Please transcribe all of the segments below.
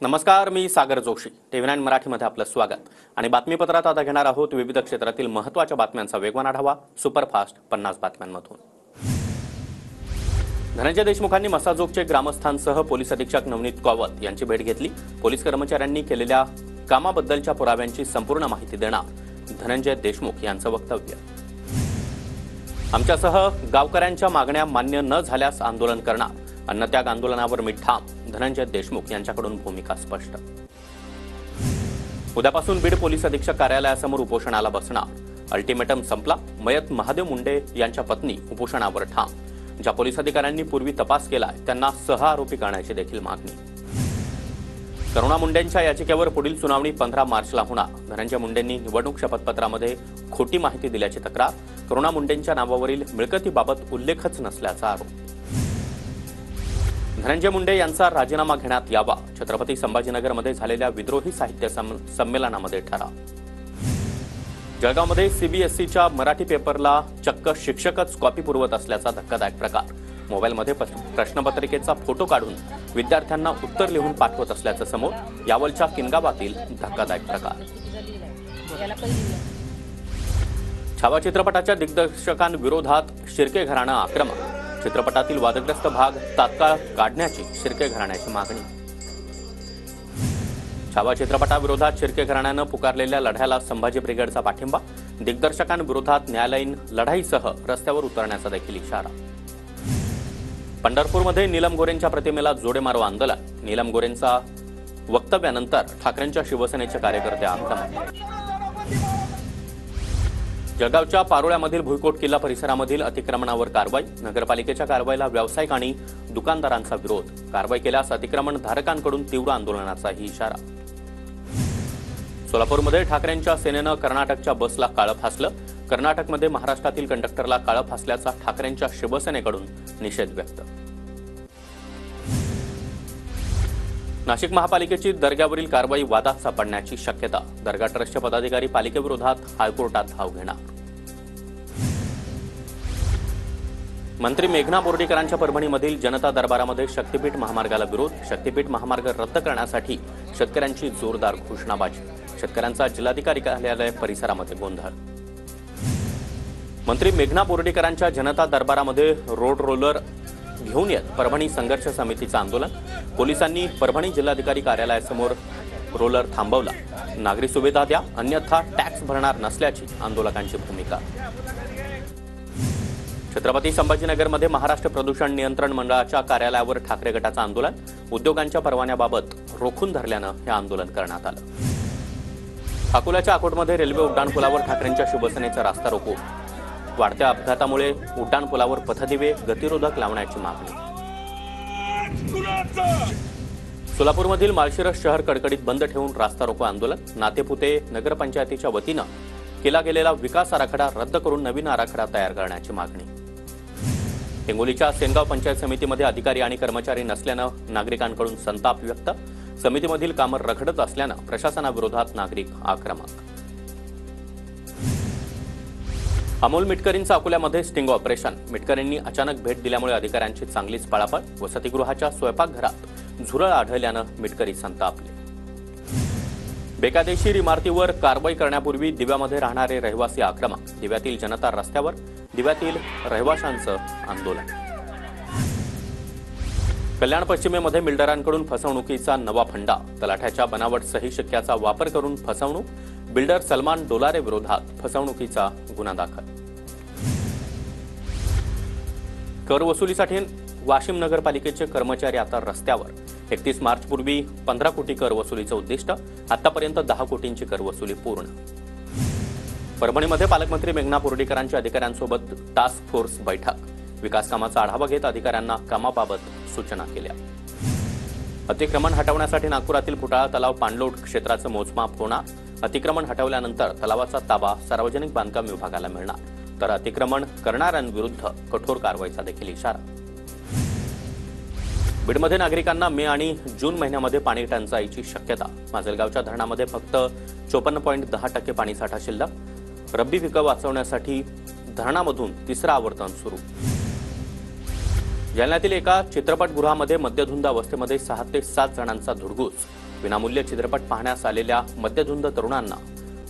नमस्कार, मी सागर जोशी. TV9 मराठीमध्ये आपलं स्वागत. आणि बातमीपत्रात आता घेणार आहोत विविध क्षेत्रातील महत्त्वाच्या बातम्यांचा वेगवान आढावा सुपरफास्ट 50 बातम्यांमधून. धनंजय देशमुखांनी मसाजोगचे ग्रामस्थांसह पोलीस अधीक्षक नवनीत कौवत यांची भेट घेतली. पोलीस कर्मचाऱ्यांनी केलेल्या कामाबद्दलच्या पुराव्यांची संपूर्ण माहिती देणार धनंजय देशमुख यांचं वक्तव्य. आमच्यासह गावकऱ्यांच्या मागण्या मान्य न झाल्यास आंदोलन करणार. अन्नत्याग आंदोलनावर मी ठाम. धनंजय देशमुख यांच्याकडून भूमिका स्पष्ट. उद्यापासून बीड पोलीस अधीक्षक कार्यालयासमोर उपोषणाला बसणार. अल्टिमेटम संपला. मयत महादेव मुंडे यांच्या पत्नी उपोषणावर ठाम. ज्या पोलीस अधिकाऱ्यांनी पूर्वी तपास केलाय त्यांना सह आरोपी करण्याची देखील मागणी. करुणा मुंडेंच्या याचिकेवर पुढील सुनावणी 15 मार्चला होणार. धनंजय मुंडेंनी निवडणूक शपथपत्रामध्ये खोटी माहिती दिल्याची तक्रार. करुणा मुंडेंच्या नावावरील मिळकतीबाबत उल्लेखच नसल्याचा आरोप. धनंजय मुंडे यांचा राजीनामा घेण्यात यावा. छत्रपती संभाजीनगरमध्ये झालेल्या विद्रोही साहित्य संमेलनामध्ये ठराव. जळगावमध्ये सीबीएसईच्या मराठी पेपरला चक्क शिक्षकच कॉपी पुरवत असल्याचा धक्कादायक प्रकार. मोबाईलमध्ये प्रश्नपत्रिकेचा फोटो काढून विद्यार्थ्यांना उत्तर लिहून पाठवत असल्याचं समोर. यावलच्या किनगावातील धक्कादायक प्रकार. छावा चित्रपटाच्या दिग्दर्शकांविरोधात शिर्के घराणं आक्रमक. चित्रपटातील वादग्रस्त भाग तात्काळ काढण्याची शिर्के घराण्याची मागणी. छावा चित्रपटाविरोधात शिर्के घराण्यानं पुकारलेल्या लढ्याला संभाजी ब्रिगेडचा पाठिंबा. दिग्दर्शकांविरोधात न्यायालयीन लढाईसह रस्त्यावर उतरण्याचा देखील इशारा. पंढरपूरमध्ये नीलम गोरेंच्या प्रतिमेला जोडे मारो आंदोलन. नीलम गोरेंचा वक्तव्यानंतर ठाकरेंच्या शिवसेनेचे कार्यकर्ते आक्रमक. जळगावच्या पारोळ्यामधील भुईकोट किल्ला परिसरामधील अतिक्रमणावर कारवाई. नगरपालिकेच्या कारवाईला व्यावसायिक आणि दुकानदारांचा विरोध. कारवाई केल्यास अतिक्रमण धारकांकडून तीव्र आंदोलनाचाही इशारा. सोलापूरमध्ये ठाकरेंच्या सेनेनं कर्नाटकच्या बसला काळं फासलं. कर्नाटकमध्ये महाराष्ट्रातील कंडक्टरला काळं फासल्याचा ठाकरेंच्या शिवसेनेकडून निषेध व्यक्त. नाशिक महापालिकेची दर्ग्यावरील कारवाई वादात सापडण्याची शक्यता. दर्गा ट्रस्टचे पदाधिकारी पालिकेविरोधात हायकोर्टात धाव घेणार. मंत्री मेघना बोर्डीकरांच्या परभणीमधील जनता दरबारामध्ये शक्तीपीठ महामार्गाला विरोध. शक्तीपीठ महामार्ग रद्द करण्यासाठी शेतकऱ्यांची जोरदार घोषणाबाजी. शेतकऱ्यांचा जिल्हाधिकारी कार्यालय परिसरामध्ये गोंधळ. मंत्री मेघना बोर्डीकरांच्या जनता दरबारामध्ये रोड रोलर घेऊन येत परभणी संघर्ष समितीचं आंदोलन. पोलिसांनी परभणी जिल्हाधिकारी कार्यालयासमोर रोलर थांबवला. नागरी सुविधा द्या अन्यथा टॅक्स भरणार नसल्याची आंदोलकांची भूमिका. छत्रपती संभाजीनगरमध्ये महाराष्ट्र प्रदूषण नियंत्रण मंडळाच्या कार्यालयावर ठाकरे गटाचं आंदोलन. उद्योगांच्या परवान्याबाबत रोखून धरल्यानं हे आंदोलन करण्यात आलं. अकोल्याच्या अकोटमध्ये रेल्वे उड्डाणपुलावर ठाकरेंच्या शिवसेनेचा रास्ता रोको. वाढत्या अपघातामुळे उड्डाणपुलावर पथदिवे गतिरोधक लावण्याची मागणी. सोलापूरमधील माळशिरस शहर कडकडीत बंद ठेवून रास्ता रोको आंदोलन. नातेपुते नगरपंचायतीच्या वतीनं केला गेलेला विकास आराखडा रद्द करून नवीन आराखडा तयार करण्याची मागणी. हिंगोलीच्या सेनगाव पंचायत समितीमध्ये अधिकारी आणि कर्मचारी नसल्यानं नागरिकांकडून संताप व्यक्त. समितीमधील कामं रखडत असल्यानं प्रशासनाविरोधात नागरिक आक्रमक. अमोल मिटकरींचं अकोल्यामध्ये स्टिंग ऑपरेशन. मिटकरींनी अचानक भेट दिल्यामुळे अधिकाऱ्यांची चांगलीच पळापळ. वसतिगृहाच्या स्वयंपाकघरात झुरळ आढळल्यानं मिटकरी संतापले. बेकायदेशीर इमारतीवर कारवाई करण्यापूर्वी दिव्यामध्ये राहणारे रहिवासी आक्रमक. दिव्यातील जनता रस्त्यावर. दिव्यातील रहिवाशांचं आंदोलन. कल्याण पश्चिमेमध्ये बिल्डरांकडून फसवणुकीचा नवा फंडा. तलाठ्याच्या बनावट सही शिक्क्याचा वापर करून फसवणूक. बिल्डर सलमान डोलारे विरोधात फसवणुकीचा गुन्हा दाखल. कर वसुलीसाठी वाशिम नगरपालिकेचे कर्मचारी आता रस्त्यावर. 31 मार्चपूर्वी 15 कोटी कर वसुलीचं उद्दिष्ट. आतापर्यंत 10 कोटींची कर वसुली पूर्ण. परभणीमध्ये पालकमंत्री मेघना बोर्डीकरांच्या अधिकाऱ्यांसोबत टास्क फोर्स बैठक. विकास कामाचा आढावा घेत अधिकाऱ्यांना कामाबाबत सूचना केल्या. अतिक्रमण हटवण्यासाठी नागपुरातील फुटाळा तलाव पाणलोट क्षेत्राचं मोजमाप होणार. अतिक्रमण हटवल्यानंतर तलावाचा ताबा सार्वजनिक बांधकाम विभागाला मिळणार. तर अतिक्रमण करणाऱ्यांविरुद्ध कठोर कारवाईचा देखील इशारा. बीडमध्ये नागरिकांना मे आणि जून महिन्यामध्ये पाणी टंचाईची शक्यता. माजलगावच्या धरणामध्ये फक्त 54.10% पाणीसाठा शिल्लक. रब्बी पिकं वाचवण्यासाठी धरणामधून तिसरं आवर्तन सुरू. जालन्यातील एका चित्रपटगृहामध्ये मद्यधुंद अवस्थेमध्ये 6 ते 7 जणांचा धुडगूस. विनामूल्य चित्रपट पाहण्यास आलेल्या मद्यधुंद तरुणांना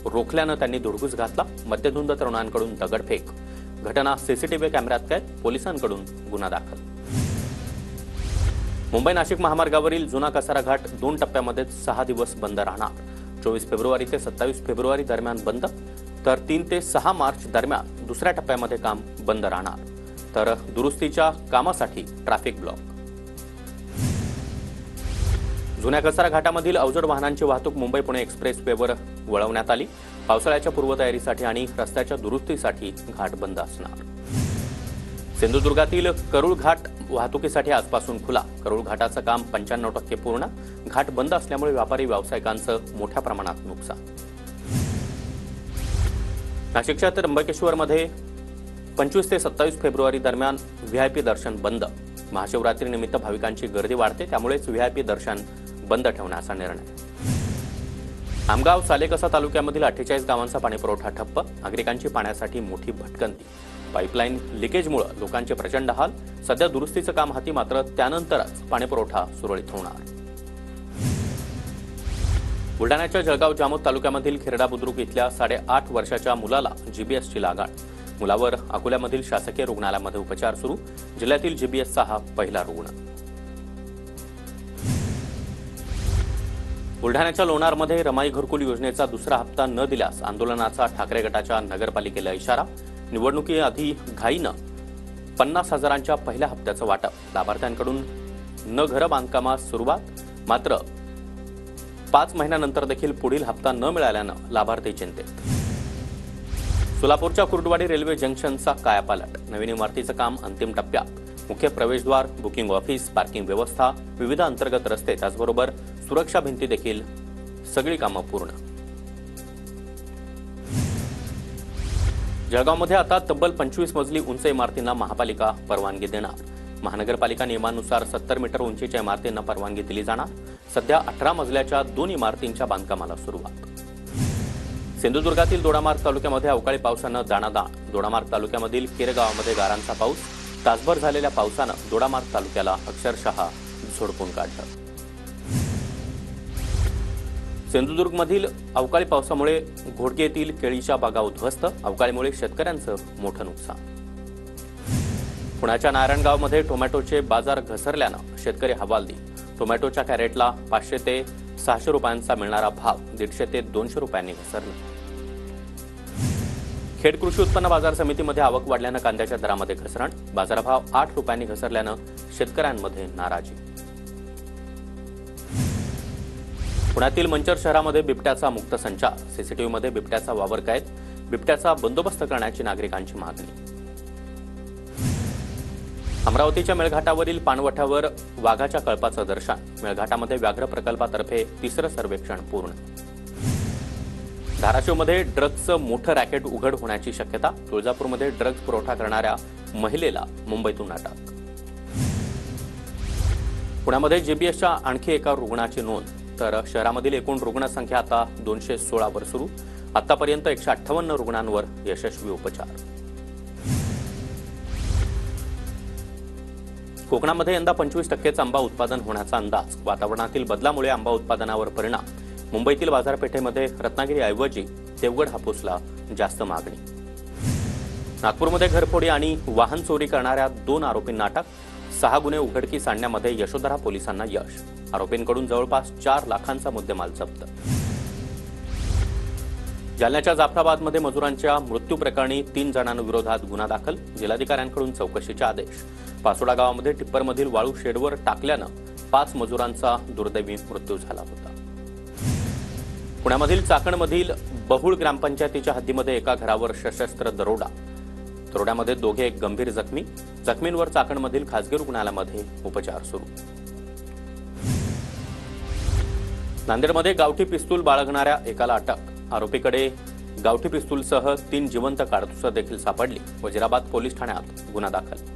रोखल्यानं त्यांनी धुडगूस घातला. मद्यधुंद तरुणांकडून दगडफेक. घटना सीसीटीव्ही कॅमेऱ्यात कैद. पोलिसांकडून गुन्हा दाखल. मुंबई नाशिक महामार्गावरील जुना कसारा घाट 2 टप्प्यामध्ये 6 दिवस बंद राहणार. 24 फेब्रुवारी ते 27 फेब्रुवारी दरम्यान बंद, तर 3 ते 6 मार्च दरम्यान दुसऱ्या टप्प्यामध्ये काम बंद राहणार. तर दुरुस्तीच्या कामासाठी ट्रॅफिक ब्लॉक. जुन्या कसारा घाटामधील अवजड वाहनांची वाहतूक मुंबई पुणे एक्सप्रेसवेवर वळवण्यात आली. पावसाळ्याच्या पूर्वतयारीसाठी आणि रस्त्याच्या दुरुस्तीसाठी घाट बंद असणार. सिंधुदुर्गातील करूळ घाट वाहतुकीसाठी आजपासून खुला. करूळ घाटाचं काम 95% पूर्ण. घाट बंद असल्यामुळे व्यापारी व्यावसायिकांचं मोठ्या प्रमाणात नुकसान. नाशिकच्या त्र्यंबकेश्वरमध्ये 25 ते 27 फेब्रुवारी दरम्यान व्हीआयपी दर्शन बंद. महाशिवरात्रीनिमित्त भाविकांची गर्दी वाढते, त्यामुळेच व्हीआयपी दर्शन बंद ठेवण्याचा निर्णय. आमगाव सालेकसा तालुक्यामधील 48 गावांचा पाणीपुरवठा ठप्प. नागरिकांची पाण्यासाठी मोठी भटकंती. पाईपलाईन लिकेजमुळे लोकांचे प्रचंड हाल. सध्या दुरुस्तीचं काम हाती, मात्र त्यानंतरच पाणीपुरवठा सुरळीत होणार. बुलढाण्याच्या जळगाव जामोद तालुक्यामधील खिरडा बुद्रुक इथल्या 8.5 वर्षाच्या मुलाला जीबीएसची लागण. मुलावर अकोल्यामधील शासकीय रुग्णालयामध्ये उपचार सुरू. जिल्ह्यातील जीबीएसचा हा पहिला रुग्ण. बुलढाण्याच्या लोणारमध्ये रमाई घरकुल योजनेचा दुसरा हप्ता न दिल्यास आंदोलनाचा ठाकरे गटाच्या नगरपालिकेला इशारा. निवडणुकीआधी घाईनं 50,000च्या पहिल्या हप्त्याचं वाटप. लाभार्थ्यांकडून न घर बांधकामास सुरुवात, मात्र 5 महिन्यानंतर देखील पुढील हप्ता न मिळाल्यानं लाभार्थी चिंतेत. सोलापूरच्या कुर्डवाडी रेल्वे जंक्शनचा कायापालट. नवीन इमारतीचं काम अंतिम टप्प्यात. मुख्य प्रवेशद्वार, बुकिंग ऑफिस, पार्किंग व्यवस्था, विविध अंतर्गत रस्ते, त्याचबरोबर सुरक्षा भिंती देखील सगळी कामं पूर्ण. जळगावमध्ये आता तब्बल 25 मजली उंच इमारतींना महापालिका परवानगी देणार. महानगरपालिका नियमानुसार 70 मीटर उंचीच्या इमारतींना परवानगी दिली जाणार. सध्या 18 मजल्याच्या 2 इमारतींच्या बांधकामाला सुरुवात. सिंधुदुर्गातील दोडामार्ग तालुक्यामध्ये अवकाळी पावसानं दाणादाण. दोडामार्ग तालुक्यामधील केर गावामध्ये गारांचा पाऊस. तासभर झालेल्या पावसानं दोडामार्ग तालुक्याला अक्षरशः झोडपून काढलं. सिंधुदुर्गमधील अवकाळी पावसामुळे घोडके येथील केळीच्या बागा उद्ध्वस्त. अवकाळीमुळे शेतकऱ्यांचं मोठं नुकसान. पुण्याच्या नारायणगावमध्ये टोमॅटोचे बाजार घसरल्यानं शेतकरी हवालदिल. टोमॅटोच्या कॅरेटला 500 ते 600 रुपयांचा मिळणारा भाव 150 ते 200 रुपयांनी घसरला. खेड कृषी उत्पन्न बाजार समितीमध्ये आवक वाढल्यानं कांद्याच्या दरामध्ये घसरण. बाजारभाव 8 रुपयांनी घसरल्यानं शेतकऱ्यांमध्ये नाराजी. पुण्यातील मंचर शहरामध्ये बिबट्याचा मुक्त संचार. सीसीटीव्हीमध्ये बिबट्याचा वावर कैद. बिबट्याचा बंदोबस्त करण्याची नागरिकांची मागणी. अमरावतीच्या मेळघाटावरील पाणवठ्यावर वाघाच्या कळपाचं दर्शन. मेळघाटामध्ये व्याघ्र प्रकल्पातर्फे 3रं सर्वेक्षण पूर्ण. धाराशिवमध्ये ड्रग्जचं मोठं रॅकेट उघड होण्याची शक्यता. तुळजापूरमध्ये ड्रग्ज पुरवठा करणाऱ्या महिलेला मुंबईतून अटक. पुण्यामध्ये जीबीएसच्या आणखी एका रुग्णाची नोंद. तर शहरामधील एकूण रुग्णसंख्या आता 216 वर सुरू. आतापर्यंत 158 रुग्णांवर यशस्वी उपचार. कोकणामध्ये यंदा 25% आंबा उत्पादन होण्याचा अंदाज. वातावरणातील बदलामुळे आंबा उत्पादनावर परिणाम. मुंबईतील बाजारपेठेमध्ये रत्नागिरीऐवजी देवगड हापूसला जास्त मागणी. नागपूरमध्ये घरफोडी आणि वाहन चोरी करणाऱ्या 2 आरोपींना अटक. 6 गुन्हे उघडकीस आणण्यामध्ये यशोधरा पोलिसांना यश. आरोपींकडून जवळपास 4 लाखांचा मुद्देमाल जप्त. जालन्याच्या जाफराबादमध्ये मजुरांच्या मृत्यू प्रकरणी 3 जणांविरोधात गुन्हा दाखल. जिल्हाधिकाऱ्यांकडून चौकशीचे आदेश. पासोडा गावामध्ये टिप्परमधील वाळू शेडवर टाकल्यानं 5 मजुरांचा दुर्दैवी मृत्यू झाला होता. पुण्यामधील चाकणमधील बहुळ ग्रामपंचायतीच्या हद्दीमध्ये एका घरावर सशस्त्र दरोडा. दरोड्यामध्ये दोघे गंभीर जखमी. जखमींवर चाकणमधील खासगी रुग्णालयामध्ये उपचार सुरू. नांदेडमध्ये गावठी पिस्तूल बाळगणाऱ्या एकाला अटक. आरोपीकडे गावठी पिस्तूलसह 3 जिवंत काडतुसं देखील सापडली. वजिराबाद पोलीस ठाण्यात गुन्हा दाखल.